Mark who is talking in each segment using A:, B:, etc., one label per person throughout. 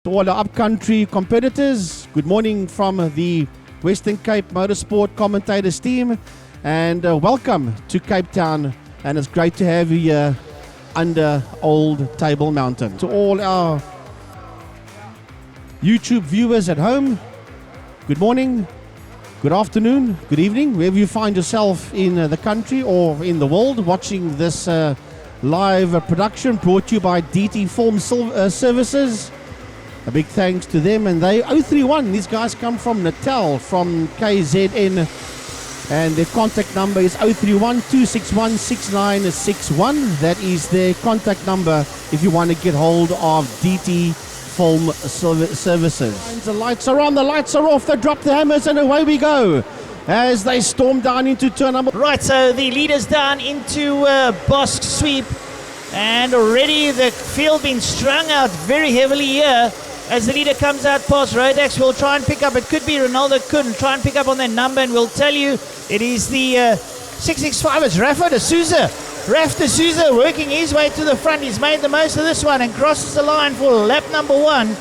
A: To all our upcountry competitors, good morning from the Western Cape Motorsport commentators team, and welcome to Cape Town. And it's great to have you here under Old Table Mountain. To all our YouTube viewers at home, good morning, good afternoon, good evening, wherever you find yourself in the country or in the world watching this live production brought to you by DT Film Services. A big thanks to them, and they 031. These guys come from Natal, from KZN, and their contact number is 031 261 6961. That is their contact number if you want to get hold of DT Film Services. The lights are on, the lights are off, they drop the hammers, and away we go as they storm down into turn number.
B: Right, so the leaders down into Bosch Sweep, and already the field being strung out very heavily here. As the leader comes out past Rotax, we'll try and pick up. It could be Ronaldo couldn't try and pick up on that number, and we'll tell you it is the 665. It's Rafa de Souza. Raf de Souza working his way to the front. He's made the most of this one and crosses the line for lap number one.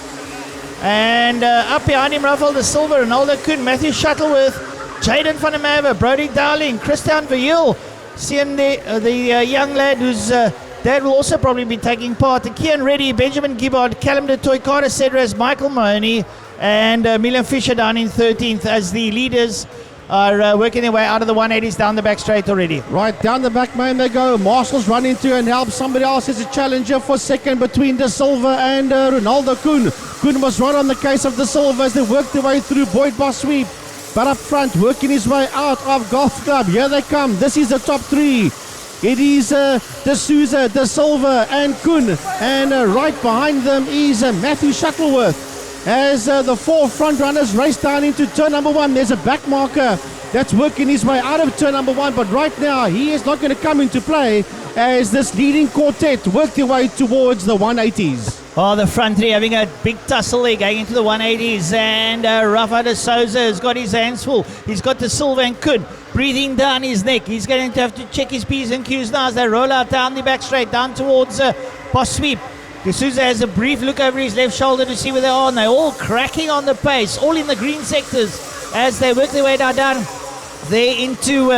B: And up behind him, Rafael de Silva, Ronaldo Kuhn, Matthew Shuttleworth, Jaden van der Merwe, Brody Dowling, Christian Verheul. See him there, the young lad who's dad will also probably be taking part. Kian Reddy, Benjamin Gibbard, Callum de Toy, Carter Cedras, Michael Mahoney, and Milan Fisher down in 13th as the leaders are working their way out of the 180s down the back straight already.
A: Right, down the back main they go. Marshall's run into and help. Somebody else is a challenger for second between De Silva and Ronaldo Kuhn. Kuhn was right on the case of De Silva as they worked their way through Boyd Boss Sweep. But up front, working his way out of Golf Club. Here they come. This is the top three. It is De Souza, De Silva, and Kuhn. And right behind them is Matthew Shuttleworth. As the four front runners race down into turn number one, there's a back marker that's working his way out of turn number one. But right now, he is not going to come into play as this leading quartet work their way towards the 180s.
B: Oh, the front three having a big tussle there going into the 180s. And Rafa de Souza has got his hands full. He's got De Silva and Kuhn breathing down his neck. He's going to have to check his P's and Q's now as they roll out down the back straight, down towards Boss Sweep. De Souza has a brief look over his left shoulder to see where they are, and they're all cracking on the pace, all in the green sectors as they work their way down there into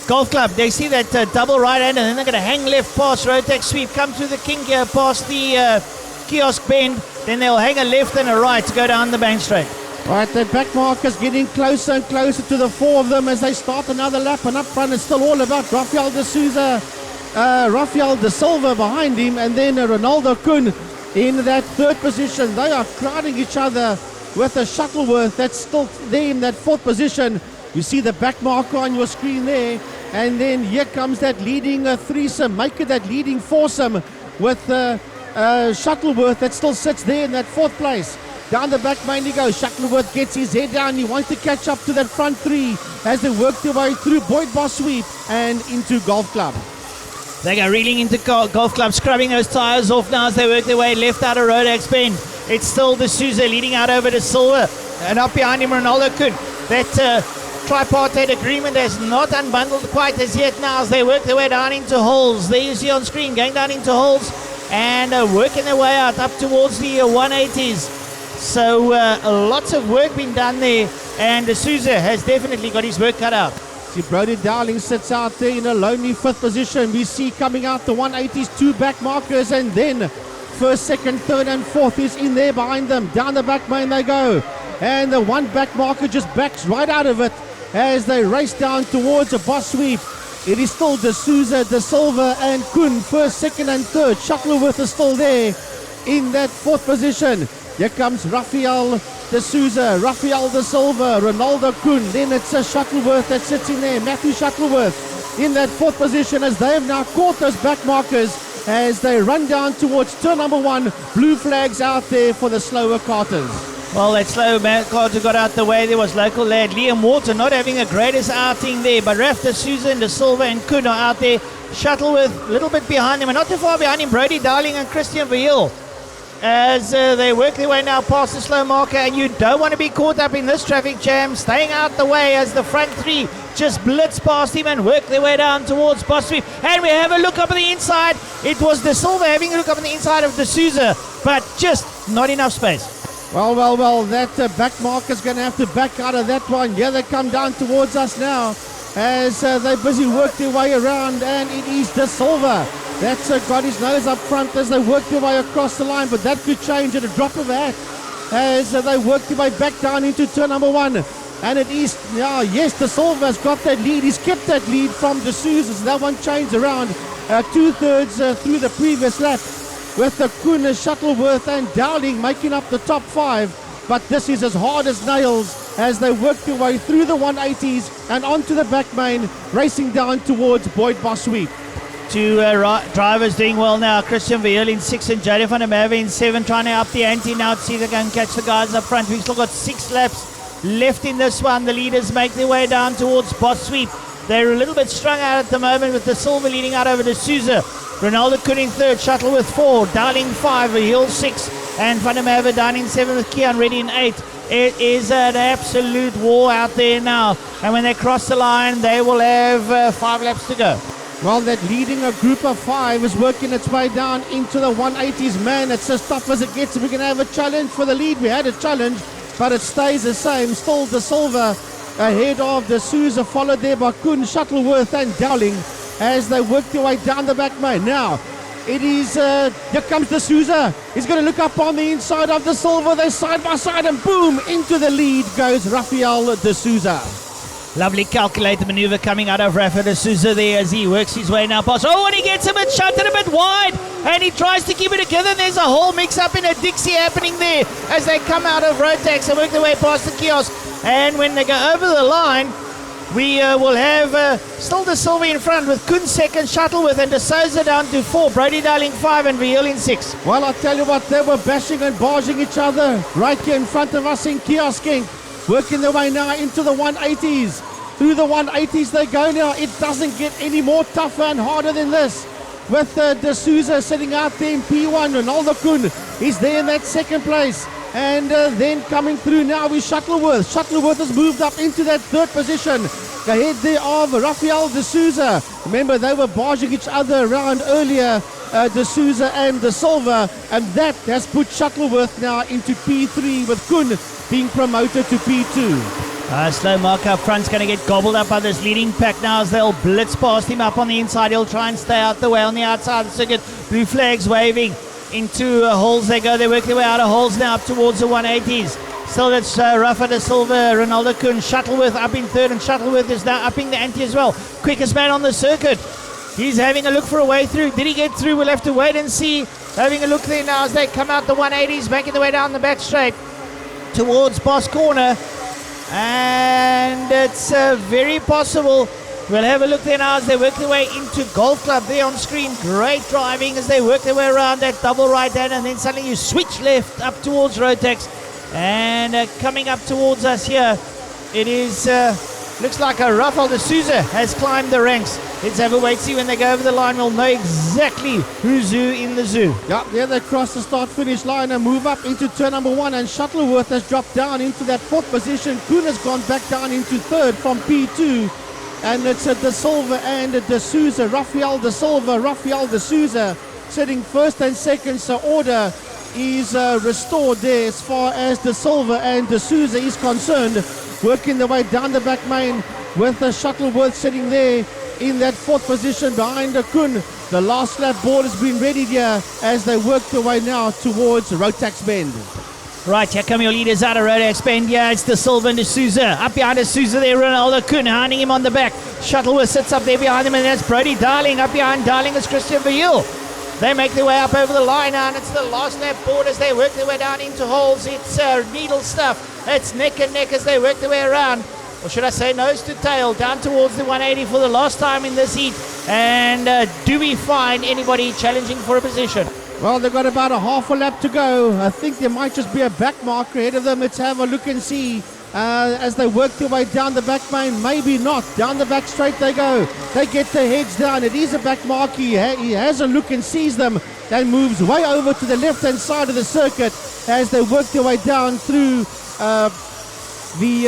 B: Golf Club. They see that double right hand, and then they're going to hang left past Rotax Sweep, come through the kink here past the kiosk bend, then they'll hang a left and a right to go down the bank straight.
A: Right, the back markers getting closer and closer to the four of them as they start another lap, and up front it's still all about Rafael de Souza, Rafael de Silva behind him, and then Ronaldo Kuhn in that third position. They are crowding each other with a Shuttleworth that's still there in that fourth position. You see the back marker on your screen there, and then here comes that leading threesome, make it that leading foursome with Shuttleworth that still sits there in that fourth place. Down the back main he goes. Shuttleworth gets his head down. He wants to catch up to that front three as they work their way through Boyd Boss Sweep and into Golf Club.
B: They go reeling into Golf Club, scrubbing those tyres off now as they work their way left out of Rotax Bend. It's still De Souza leading out over to Silva, and up behind him Ronaldo Kuhn. That tripartite agreement has not unbundled quite as yet now as they work their way down into holes. There you see on screen, going down into holes and working their way out up towards the 180s. So lots of work being done there, and De Souza has definitely got his work cut out.
A: See, Brody Dowling sits out there in a lonely fifth position. We see coming out the 180s, two back markers, and then first, second, third, and fourth is in there behind them. Down the back main they go, and the one back marker just backs right out of it as they race down towards a Boss Sweep. It is still De Souza, De Silva, and Kuhn, first, second, and third. Shuttleworth is still there in that fourth position. Here comes Rafael de Souza, Rafael de Silva, Ronaldo Kuhn. Then it's a Shuttleworth that sits in there. Matthew Shuttleworth in that fourth position as they have now caught those back markers as they run down towards turn number one. Blue flags out there for the slower carters.
B: Well, that slow carter got out the way. There was local lad Liam Walter not having the greatest outing there, but Raf de Souza and De Silva and Kuhn are out there. Shuttleworth a little bit behind him, and not too far behind him, Brody Dowling and Christian Verheul, as they work their way now past the slow marker. And you don't want to be caught up in this traffic jam, staying out the way as the front three just blitz past him and work their way down towards Boss Sweep. And we have a look up on the inside. It was De Silva having a look up on the inside of De Souza, but just not enough space.
A: Well, that back marker's going to have to back out of that one. Yeah, they come down towards us now as they busy work their way around, and it is De Silva that's got his nose up front as they work their way across the line, but that could change at a drop of a hat as they work their way back down into turn number 1. And it is now, yes, De Silva's got that lead. He's kept that lead from De Souza, so that one changed around 2/3 through the previous lap, with the Koen, Shuttleworth and Dowling making up the top 5. But this is as hard as nails as they work their way through the 180s and onto the back main, racing down towards Boyd Bosweep.
B: Two drivers doing well now. Christian Verheul in 6 and Jody van der Merwe in 7, trying to up the ante now to see if they can catch the guys up front. We've still got 6 laps left in this one. The leaders make their way down towards Bosweep. They're a little bit strung out at the moment with the Silver leading out over De Souza. Ronaldo Koen in 3rd, Shuttleworth 4, Dowling 5, Verheul 6, and Van der Merwe down in 7 with Kian Reddy in 8. It is an absolute war out there now. And when they cross the line, they will have 5 laps to go.
A: Well, that leading a group of 5 is working its way down into the 180s. Man, it's as tough as it gets. We're going to have a challenge for the lead. We had a challenge, but it stays the same. Still De Silva ahead of De Souza, followed there by Koen, Shuttleworth and Dowling as they work their way down the back main. Now, it is, here comes De Souza. He's going to look up on the inside of De Silva. They're side by side, and boom, into the lead goes Rafael De Souza.
B: Lovely calculated maneuver coming out of Rafa De Souza there as he works his way now past. Oh, and he gets a bit shunted a bit wide, and he tries to keep it together. There's a whole mix-up in a Dixie happening there as they come out of Rotax and work their way past the kiosk. And when they go over the line, we will have still De Silva in front with Koen 2nd, Shuttleworth and De Souza down to 4, Brody Darling 5 and Verheul in 6.
A: Well, I tell you what, they were bashing and barging each other right here in front of us in kiosking, working their way now into the 180s. Through the 180s they go now. It doesn't get any more tougher and harder than this. With De Souza sitting out there in P1, Ronaldo Koen is there in that 2nd place. And then coming through now is Shuttleworth. Shuttleworth has moved up into that 3rd position. Ahead there of Rafael De Souza. Remember, they were barging each other around earlier, De Souza and De Silva. And that has put Shuttleworth now into P3 with Koen being promoted to P2.
B: Slow mark up front's going to get gobbled up by this leading pack now as they'll blitz past him up on the inside. He'll try and stay out the way on the outside of the circuit. Blue flags waving. Into holes they go. They work their way out of holes now up towards the 180s. Still that's Rafa De Silva, Ronaldo Koen, Shuttleworth up in 3rd, and Shuttleworth is now upping the ante as well. Quickest man on the circuit. He's having a look for a way through. Did he get through? We'll have to wait and see. Having a look there now as they come out the 180s, making their way down the back straight towards Boss Corner. And it's very possible. We'll have a look there now as they work their way into Golf Club there on screen. Great driving as they work their way around that double right hand, and then suddenly you switch left up towards Rotax. And coming up towards us here, it is looks like a Rafael De Souza has climbed the ranks. Let's have a wait, see when they go over the line. We'll know exactly who's who in the zoo.
A: Yeah, there they cross the start-finish line and move up into turn number 1, and Shuttleworth has dropped down into that 4th position. Koen has gone back down into 3rd from P2. And it's De Silva and De Souza, Rafael De Silva, Rafael De Souza sitting 1st and 2nd, so order is restored there as far as De Silva and De Souza is concerned, working their way down the back main with Shuttleworth sitting there in that 4th position behind Koen. The last lap board has been ready here as they work their way now towards Rotax Bend.
B: Right, here come your leaders out of Rotax Bend. Yeah, it's De Silva and De Souza. Up behind De Souza there, Ronaldo Koen hounding him on the back. Shuttleworth sits up there behind him, and that's Brody Darling. Up behind Darling is Christian Verheul. They make their way up over the line now, and it's the last lap board as they work their way down into holes. It's needle stuff. It's neck and neck as they work their way around. Or should I say nose to tail, down towards the 180 for the last time in this heat. And do we find anybody challenging for a position?
A: Well, they've got about a half a lap to go. I think there might just be a back marker ahead of them. Let's have a look and see as they work their way down the back main. Maybe not. Down the back straight they go. They get their heads down. It is a back marker. He has a look and sees them, then moves way over to the left-hand side of the circuit as they work their way down through the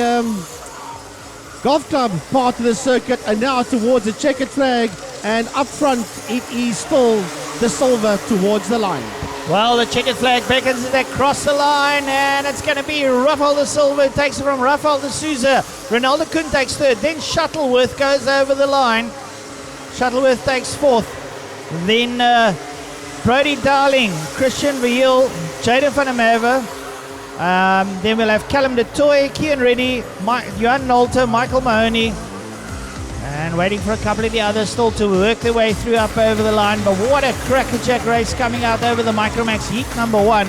A: Golf Club part of the circuit, and now towards the checkered flag. And up front, it is still De Silva towards the line.
B: Well, the checkered flag beckons as they cross the line, and it's going to be Rafael de Silva who takes it from Rafael de Souza. Ronaldo Kuhn takes third, then Shuttleworth goes over the line. Shuttleworth takes fourth. Then Brody Darling, Christian Viel, Jaden van der Merwe. Then we'll have Callum de Toy, Kian Reddy, Johan Nolter, Michael Mahoney. And waiting for a couple of the others still to work their way through up over the line. But what a crackerjack race coming out over the Micromax heat number 1.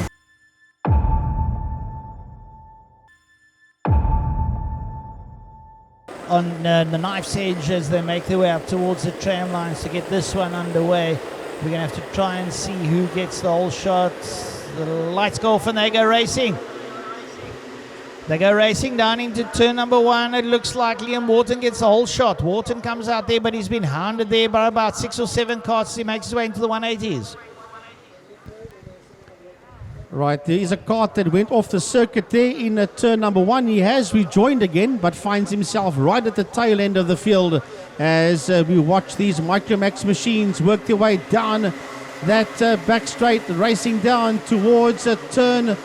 B: On the knife's edge as they make their way up towards the tram lines to get this one underway. We're going to have to try and see who gets the whole shot. The lights go off and they go racing. They go racing down into turn number 1. It looks like Liam Wharton gets the whole shot. Wharton comes out there, but he's been hounded there by about 6 or 7 carts. He makes his way into the 180s.
A: Right, there is a kart that went off the circuit there in turn number 1. He has rejoined again, but finds himself right at the tail end of the field as we watch these Micromax machines work their way down that back straight, racing down towards turn...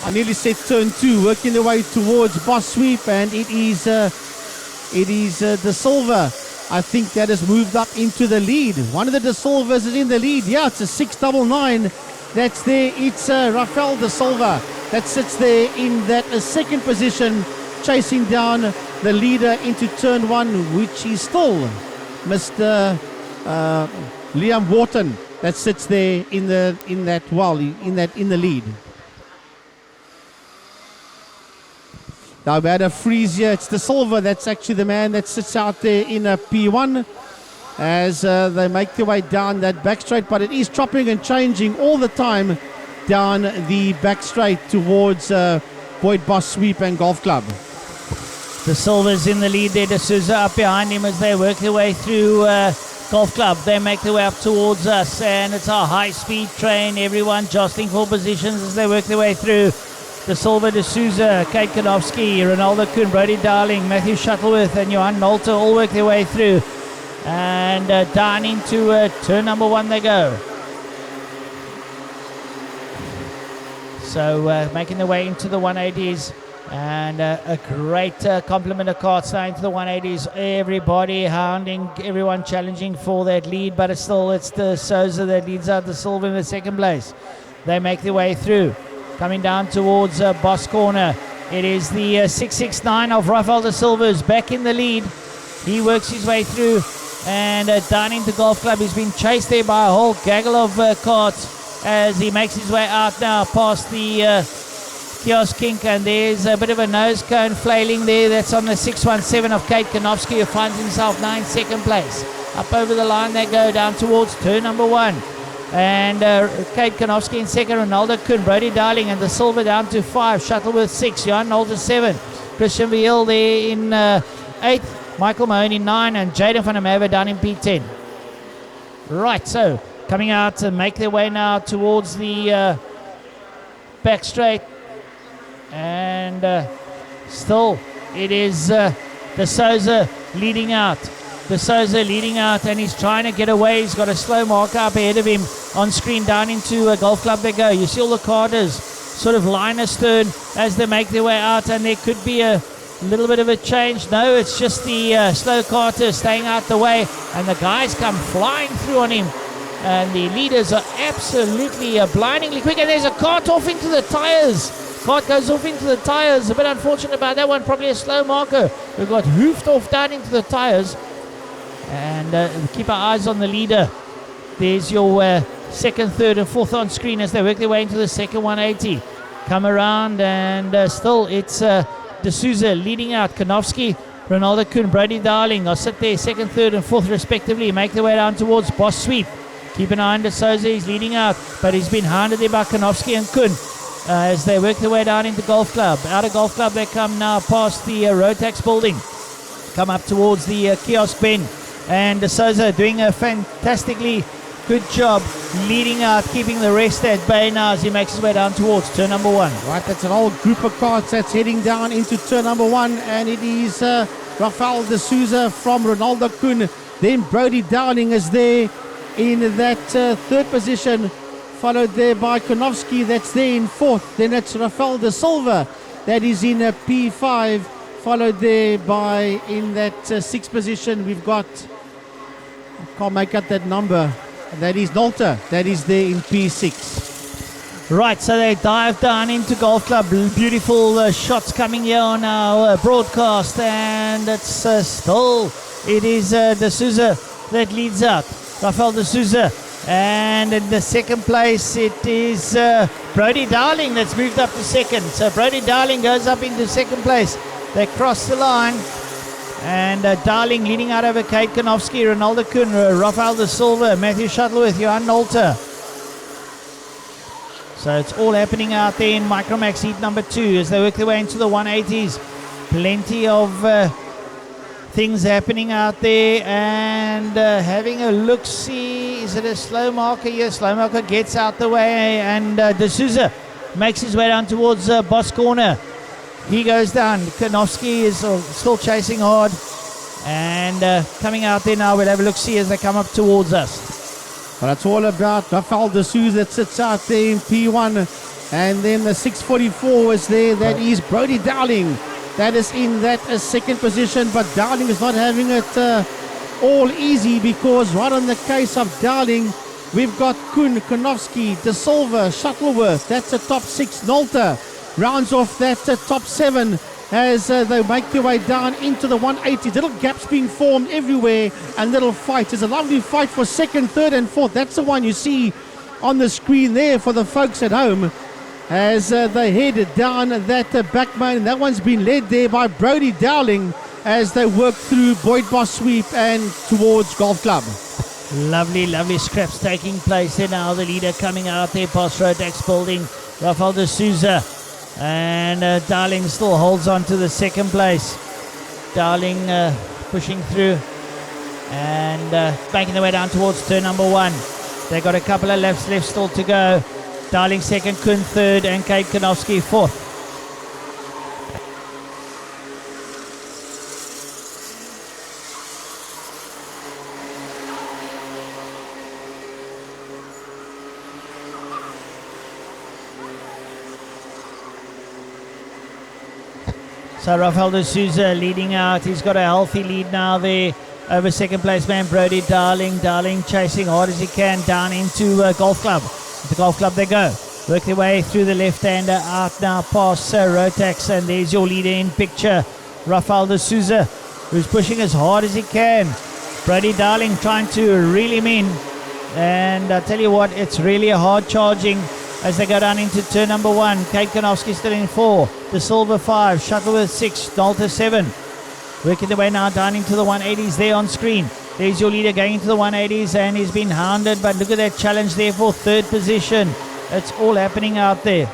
A: I nearly said turn 2, working their way towards Boss Sweep, and it is De Silva, I think, that has moved up into the lead. One of the De Silvas is in the lead. Yeah, it's a 699 that's there. It's Rafael De Silva that sits there in that second position, chasing down the leader into turn 1, which is still Mr. Liam Wharton that sits there in the lead. Now we had a freeze here. It's De Silva that's actually the man that sits out there in a P1 as they make their way down that back straight, but it is chopping and changing all the time down the back straight towards Boyd Boss Sweep and Golf Club.
B: De Silva's in the lead there. De Souza up behind him as they work their way through Golf Club. They make their way up towards us, and it's a high-speed train. Everyone jostling for positions as they work their way through. De Silva, De Souza, Kate Kanofsky, Ronaldo Kuhn, Brody Darling, Matthew Shuttleworth, and Johan Nolter all work their way through. And down into turn number 1 they go. So making their way into the 180s. And a great complement of carts now into the 180s. Everybody hounding, everyone challenging for that lead, but it's De Souza that leads out De Silva in the second place. They make their way through. Coming down towards Boss Corner. It is the 669 of Rafael De Silva who's back in the lead. He works his way through and down into Golf Club. He's been chased there by a whole gaggle of carts as he makes his way out now past the kiosk kink, and there's a bit of a nose cone flailing there. That's on the 617 of Kate Kanofsky, who finds himself now in second place. Up over the line they go down towards turn number 1. And Kate Kanofsky in second, Ronaldo Kuhn, Brody Darling, and De Silva down to 5, Shuttleworth 6, Johan Nolter 7, Christian Viel there in 8th, Michael Mahoney 9, and Jaden van der Merwe down in P10. Right, so coming out to make their way now towards the back straight, and still it is De Souza leading out. De Souza leading out, and he's trying to get away. He's got a slow marker up ahead of him on screen. Down into Golf Club they go. You see all the carters sort of line astern as they make their way out, and there could be a little bit of a change. No, it's just the slow carters staying out the way, and the guys come flying through on him, and the leaders are absolutely blindingly quick. And there's a cart off into the tires. Kart goes off into the tires. A bit unfortunate about that one. Probably a slow marker. We got hoofed off down into the tires. And keep our eyes on the leader. There's your second, third, and fourth on screen as they work their way into the second 180. Come around, and still it's De Souza leading out. Kanofsky, Ronaldo Kuhn, Brody Darling. They'll sit there second, third, and fourth respectively. Make their way down towards Boss Sweep. Keep an eye on De Souza. He's leading out, but he's been hounded there by Kanofsky and Kuhn as they work their way down into Golf Club. Out of Golf Club they come now past the Rotax building. Come up towards the kiosk bend. And De Souza doing a fantastically good job leading out, keeping the rest at bay now as he makes his way down towards turn number 1.
A: Right, that's an old group of carts that's heading down into turn number 1, and it is Rafael De Souza from Ronaldo Kuhn. Then Brody Downing is there in that third position, followed there by Konowski, that's there in 4th. Then it's Rafael de Silva, that is in P5, followed there by, in that 6th position, we've got, I can't make out that number, that is Nolta, that is there in P6.
B: Right, so they dive down into Golf Club. Beautiful shots coming here on our broadcast, and it's it is De Souza that leads out. Rafael De Souza, and in the 2nd place it is Brody Darling that's moved up to 2nd. So Brody Darling goes up into 2nd place. They cross the line, and Darling leading out over Kate Konowski, Ronaldo Kuhn, Rafael De Silva, Matthew Shuttleworth, Johan Nolter. So it's all happening out there in Micromax heat number 2 as they work their way into the 180s. Plenty of things happening out there, and having a look-see. Is it a slow marker? Yes, slow marker gets out the way, and De Souza makes his way down towards Boss Corner. He goes down. Konowski is still chasing hard, and coming out there now. We'll have a look-see as they come up towards us.
A: Well, that's all about Rafael De Souza that sits out there in P1. And then the 644 is there. That is Brody Dowling. That is in that 2nd position. But Dowling is not having it all easy, because right on the case of Dowling, we've got Kuhn, Konowski, De Silva, Shuttleworth. That's a top 6. Nolter rounds off that top 7. As they make their way down into the 180s. Little gaps being formed everywhere, and little fight. There's a lovely fight for 2nd, 3rd and 4th. That's the one you see on the screen there for the folks at home as they head down that backbone. That one's been led there by Brody Dowling as they work through Boyd Boss Sweep and towards Golf Club.
B: Lovely, lovely scraps taking place there now. The leader coming out there past Rotax building, Rafael De Souza. And Darling still holds on to the 2nd place. Darling pushing through and making their way down towards turn number 1. They got a couple of laps left still to go. Darling 2nd, Kuhn 3rd, and Kate Konowski 4th. So Rafael De Souza leading out. He's got a healthy lead now there over 2nd place man Brody Darling. Darling chasing hard as he can down into Golf Club. The Golf Club they go. Work their way through the left-hander out now past Rotax. And there's your leader in picture, Rafael De Souza, who's pushing as hard as he can. Brody Darling trying to reel him in. And I tell you what, it's really a hard charging as they go down into turn number 1. Kate Konowski still in 4. De Silva 5. Shuttleworth 6. Nolter 7. Working their way now down into the 180s there on screen. There's your leader going into the 180s, and he's been hounded, but look at that challenge there for 3rd position. It's all happening out there.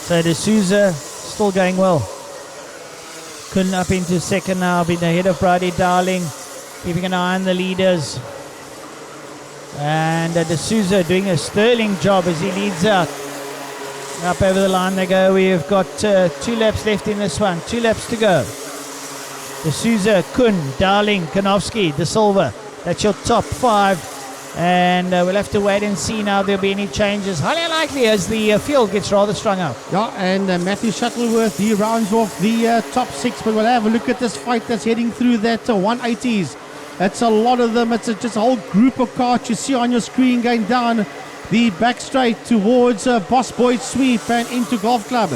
B: So De Souza still going well. Kuhn up into 2nd now, been ahead of Brody Darling, keeping an eye on the leaders. And De Souza doing a sterling job as he leads out. Up over the line they go. We've got 2 laps left in this one. 2 laps to go. De Souza, Kuhn, Darling, Konowski, De Silva. That's your top 5. And we'll have to wait and see now if there'll be any changes. Highly unlikely as the field gets rather strung out.
A: Yeah, and Matthew Shuttleworth, he rounds off the top 6. But we'll have a look at this fight that's heading through that 180s. That's a lot of them. It's just a whole group of carts you see on your screen going down the back straight towards Boss Boyd Sweep and into Golf Club.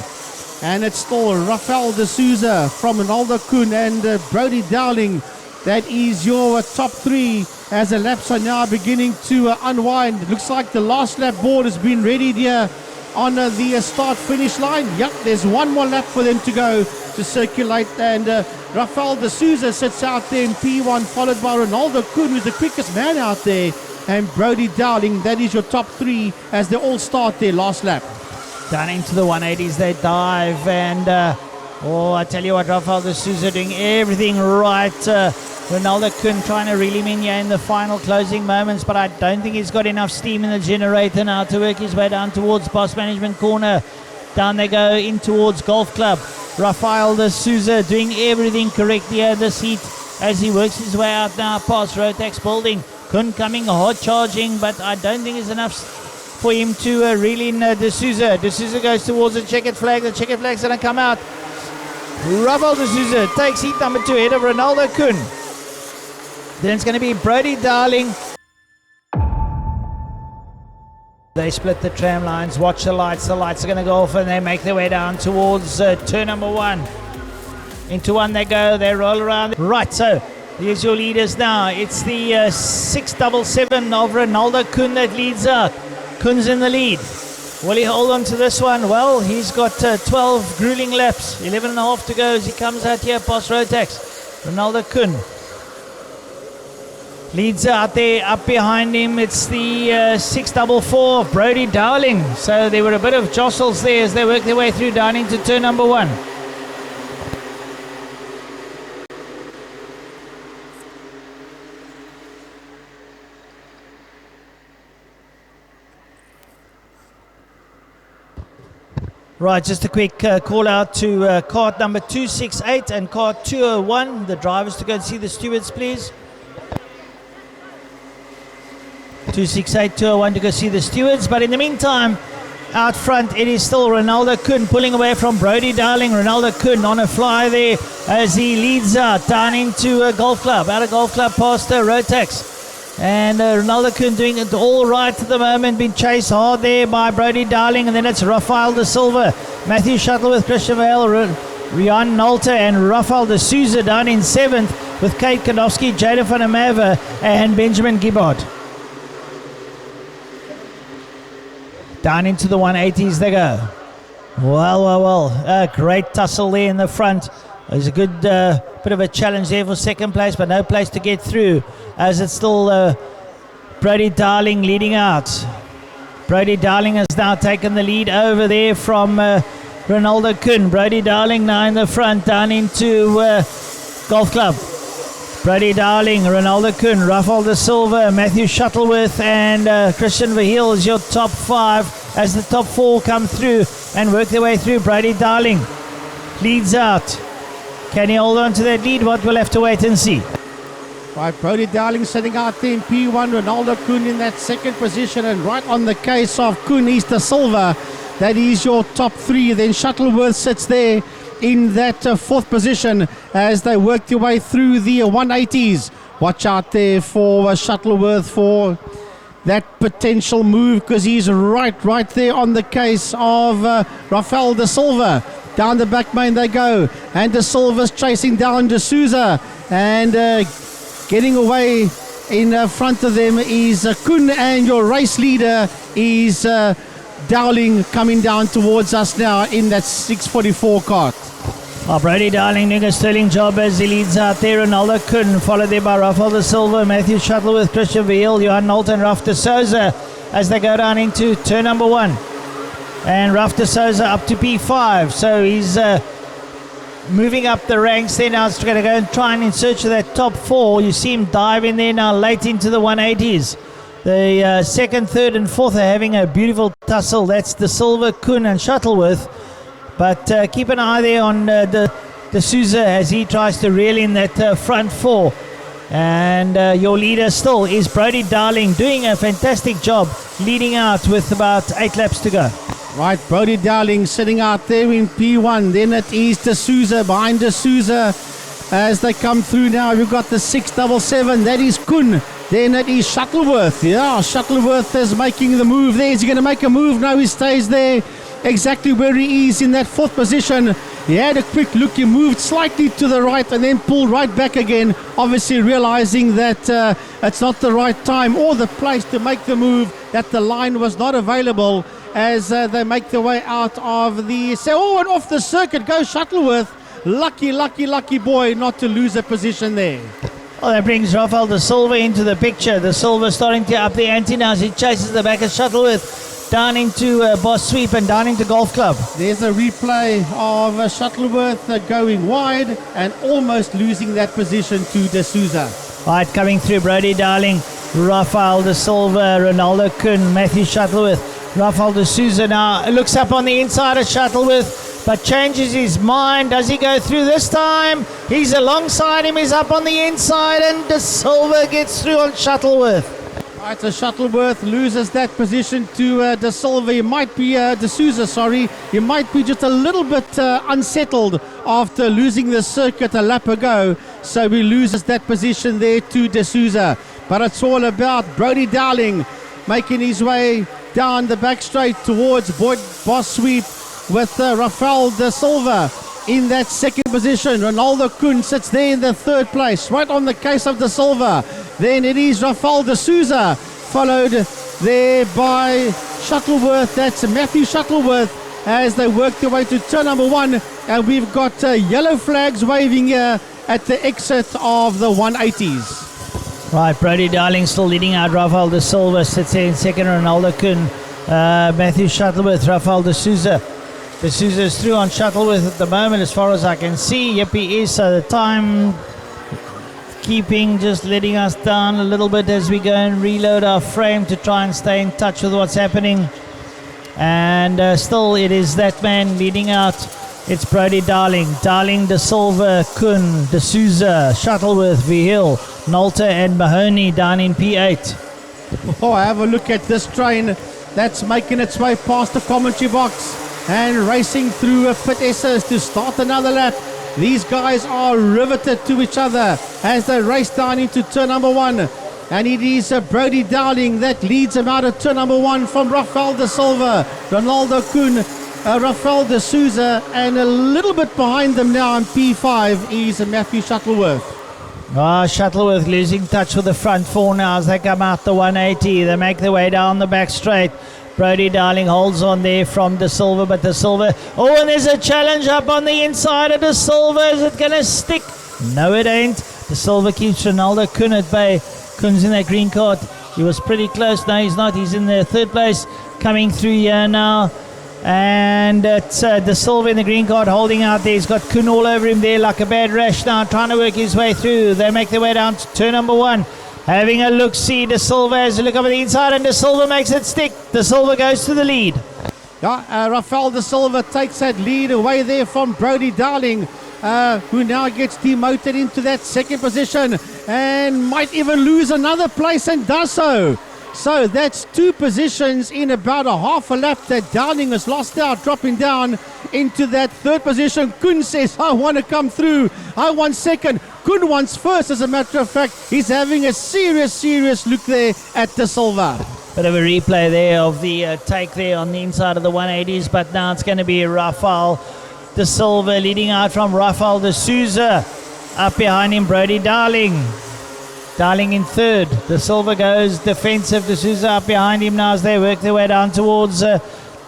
A: And it's still Rafael De Souza from Ronaldo Kuhn and Brody Dowling. That is your top 3 as the laps are now beginning to unwind. It looks like the last lap board has been readied here on the start-finish line. Yep, there's one more lap for them to go to circulate. And Rafael De Souza sits out there in P1, followed by Ronaldo Kuhn, who's the quickest man out there. And Brody Dowling, that is your top 3 as they all start their last lap.
B: Down into the 180s they dive, and I tell you what, Rafael De Souza doing everything right. Ronaldo Kuhn trying to reel him in here in the final closing moments, but I don't think he's got enough steam in the generator now to work his way down towards Boss Management Corner. Down they go in towards Golf Club. Rafael de Souza doing everything correct here this heat as he works his way out now past Rotax Building. Kuhn coming hard charging, but I don't think it's enough for him to reel in de Souza. De Souza goes towards the checkered flag. The checkered flag's going to come out. Rafael de Souza takes heat number 2 ahead of Ronaldo Kuhn. Then it's going to be Brody Darling. They split the tram lines. Watch the lights. The lights are going to go off and they make their way down towards turn number 1. Into 1 they go. They roll around. Right, so here's your leaders now. It's the 677 of Ronaldo Kuhn that leads out. Kuhn's in the lead. Will he hold on to this one? Well, he's got 12 grueling laps. 11 and a half to go as he comes out here past Rotax. Ronaldo Kuhn leads out there. Up behind him, it's the 644 of Brody Dowling. So there were a bit of jostles there as they work their way through down into turn number 1. Right, just a quick call out to Kart number 268 and Kart 201. The drivers to go and see the stewards, please. 268, 201 to go see the stewards. But in the meantime, out front, it is still Ronaldo Kuhn pulling away from Brody Darling. Ronaldo Kuhn on a fly there as he leads out down into Golf Club. Out of Golf Club past Rotax. And Ronaldo Kuhn doing it all right at the moment, being chased hard there by Brody Darling, and then it's Rafael de Silva, Matthew Shuttleworth, Christian Vale, Rian Nolter, and Rafael de Souza down in 7th with Kate Kanofsky, Jada van der Merwe, and Benjamin Gibbard. Down into the 180s they go. Well. A great tussle there in the front. There's a good bit of a challenge there for second place, but no place to get through as it's still Brody Darling leading out. Brody Darling has now taken the lead over there from Ronaldo Kuhn. Brody Darling now in the front down into Golf Club. Brody Darling, Ronaldo Kuhn, Rafael de Silva, Matthew Shuttleworth, and Christian Verheul is your top 5 as the top 4 come through and work their way through. Brody Darling leads out. Can he hold on to that lead? What we'll have to wait and see.
A: Right, Brody Darling sitting out there in P1, Ronaldo Kuhn in that second position, and right on the case of Kuhn is the Silva. That is your top 3. Then Shuttleworth sits there in that 4th position as they work their way through the 180s. Watch out there for Shuttleworth for that potential move because he's right there on the case of Rafael de Silva. Down the back main they go, and De Silva's chasing down De Souza, and getting away in front of them is Kuhn, and your race leader is Dowling coming down towards us now in that 644 Kart.
B: Brody Darling doing a sterling job as he leads out there. Ronaldo Kuhn, followed there by Rafael de Silva, Matthew Shuttleworth, Christian Verheul, Johan Nolten, Raf de Souza as they go down into turn number 1. And Raf de Souza up to P5, so he's moving up the ranks there now. He's going to go and try and in search of that top 4. You see him dive in there now late into the 180s. The 2nd, 3rd and 4th are having a beautiful tussle. That's De Silva, Kuhn and Shuttleworth. But keep an eye there on De Souza as he tries to reel in that front 4. And your leader still is Brody Darling, doing a fantastic job leading out with about 8 laps to go.
A: Right, Brody Darling sitting out there in P1. Then it is De Souza, behind De Souza as they come through now. We've got the 677, that is Kuhn. Then it is Shuttleworth. Yeah, Shuttleworth is making the move there. Is he going to make a move? No, he stays there exactly where he is in that 4th position. He had a quick look, he moved slightly to the right and then pulled right back again, obviously realizing that it's not the right time or the place to make the move, that the line was not available as they make their way out of the... and off the circuit goes Shuttleworth. Lucky boy not to lose a position there.
B: Well, that brings Rafael de Silva into the picture. De Silva starting to up the ante now as he chases the back of Shuttleworth. down into Boss Sweep and down into Golf Club.
A: There's a replay of Shuttleworth going wide and almost losing that position to D'Souza.
B: Right, coming through Brody Darling, Rafael De Silva, Ronaldo Kuhn, Matthew Shuttleworth. Rafael D'Souza now looks up on the inside of Shuttleworth, but changes his mind. Does he go through this time? He's alongside him, he's up on the inside, and De Silva gets through on Shuttleworth.
A: Right, so Shuttleworth loses that position to De Silva. He might be, D'Souza, sorry. He might be just a little bit unsettled after losing the circuit a lap ago. So he loses that position there to D'Souza. But it's all about Brody Darling making his way down the back straight towards Boss Sweep with Rafael De Silva in that second position. Ronaldo Kuhn sits there in the third place, right on the case of De Silva. Then it is Rafael D'Souza, followed there by Shuttleworth. That's Matthew Shuttleworth as they work their way to turn number 1. And we've got yellow flags waving here at the exit of the 180s.
B: Right, Brody Darling still leading out. Rafael De Silva sits there in second. Ronaldo Kuhn, Matthew Shuttleworth, Rafael D'Souza. D'Souza is through on Shuttleworth at the moment as far as I can see. Yep, he is. So the time keeping just letting us down a little bit as we go and reload our frame to try and stay in touch with what's happening. And still it is that man leading out. It's Brody Darling, De Silva, Kuhn, D'Souza, Shuttleworth, Vihill, Nolter and Mahoney down in P8.
A: Oh, have a look at this train that's making its way past the commentary box and racing through pit S's to start another lap. These guys are riveted to each other as they race down into turn number 1. And it is Brody Darling that leads them out of turn number 1 from Rafael De Silva, Ronaldo Kuhn, Rafael D'Souza, and a little bit behind them now on P5 is Matthew Shuttleworth.
B: Shuttleworth losing touch with the front 4 now as they come out the 180. They make their way down the back straight. Brody Darling holds on there from De Silva, but De Silva, oh, and there's a challenge up on the inside of De Silva. Is it going to stick? No, it ain't. De Silva keeps Ronaldo Kuhn at bay. Kuhn's in that green cart. He was pretty close. No, he's not. He's in the third place. Coming through here now. And it's De Silva in the green card holding out there. He's got Kuhn all over him there like a bad rash now, trying to work his way through. They make their way down to turn number 1. Having a look-see, De Silva has a look up at the inside, and De Silva makes it stick. De Silva goes to the lead.
A: Yeah, Rafael De Silva takes that lead away there from Brody Darling, who now gets demoted into that second position and might even lose another place and does so. So that's 2 positions in about a half a lap that Darling has lost out, dropping down into that third position. Kuhn says, I want to come through. I want second. Kuhn wants first, as a matter of fact. He's having a serious look there at De Silva.
B: Bit of a replay there of the take there on the inside of the 180s, but now it's going to be Rafael De Silva leading out from Rafael D'Souza. Up behind him, Brody Darling. Darling in third. De Silva goes defensive. D'Souza up behind him now as they work their way down towards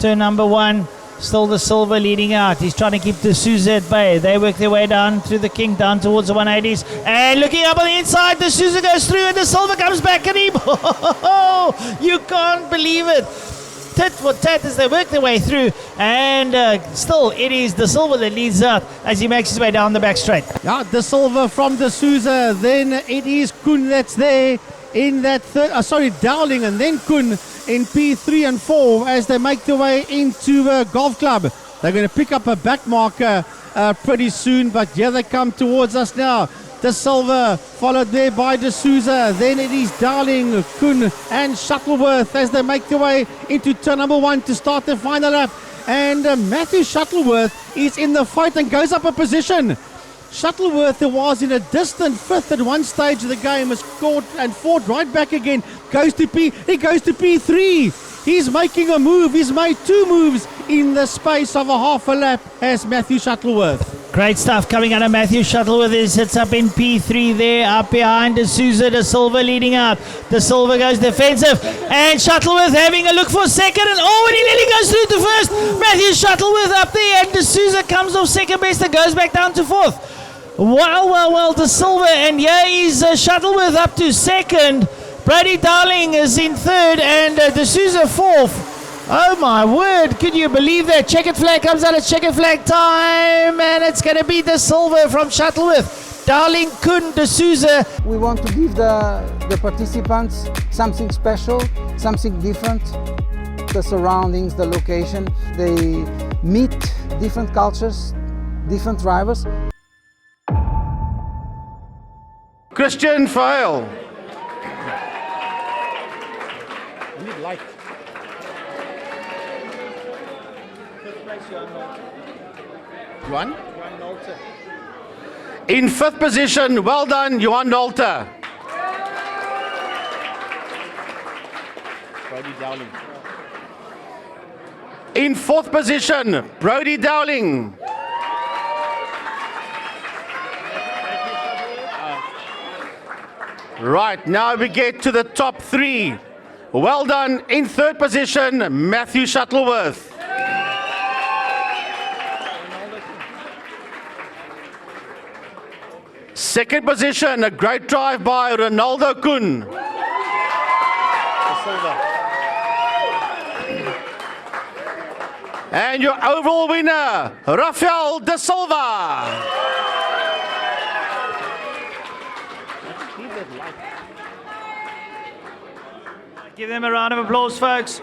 B: turn number 1. Still De Silva leading out. He's trying to keep D'Souza at bay. They work their way down through the King, down towards the 180s. And looking up on the inside, D'Souza goes through and De Silva comes back at him. You can't believe it. Tit for tat as they work their way through. And still, it is De Silva that leads out as he makes his way down the back straight.
A: Yeah, De Silva from D'Souza. Then it is Kuhn that's there in that third. Darling and then Kuhn in P3 and 4 as they make their way into Golf Club. They're going to pick up a back marker pretty soon, but here they come towards us now. De Silva followed there by D'Souza. Then it is Darling, Kuhn and Shuttleworth as they make their way into turn number 1 to start the final lap. And Matthew Shuttleworth is in the fight and goes up a position. Shuttleworth, who was in a distant 5th at one stage of the game, has scored and fought right back again. He goes to P3. He's making a move. He's made 2 moves in the space of a half a lap as Matthew Shuttleworth.
B: Great stuff coming out of Matthew Shuttleworth. He sits up in P3 there, up behind D'Souza. De Silva leading out. De Silva goes defensive, and Shuttleworth having a look for second, and and he nearly goes through to first. Matthew Shuttleworth up there, and D'Souza comes off second best and goes back down to 4th. Well, De Silva, and here is Shuttleworth up to second. Brody Darling is in third, and D'Souza 4th. Oh my word, could you believe that? Checkered flag comes out, it's checkered flag time, and it's going to be the silver from Shuttleworth. Darling Kun de Souza.
C: We want to give the participants something special, something different. The surroundings, the location, they meet different cultures, different drivers.
A: Christian Fail. Need light. One. In fifth position, well done, Johan Nolter. In fourth position, Brody Dowling. Right, now we get to the top three. Well done. In third position, Matthew Shuttleworth. Second position, a great drive by Ronaldo Kun. And your overall winner, Rafael De Silva.
B: Give them a round of applause, folks.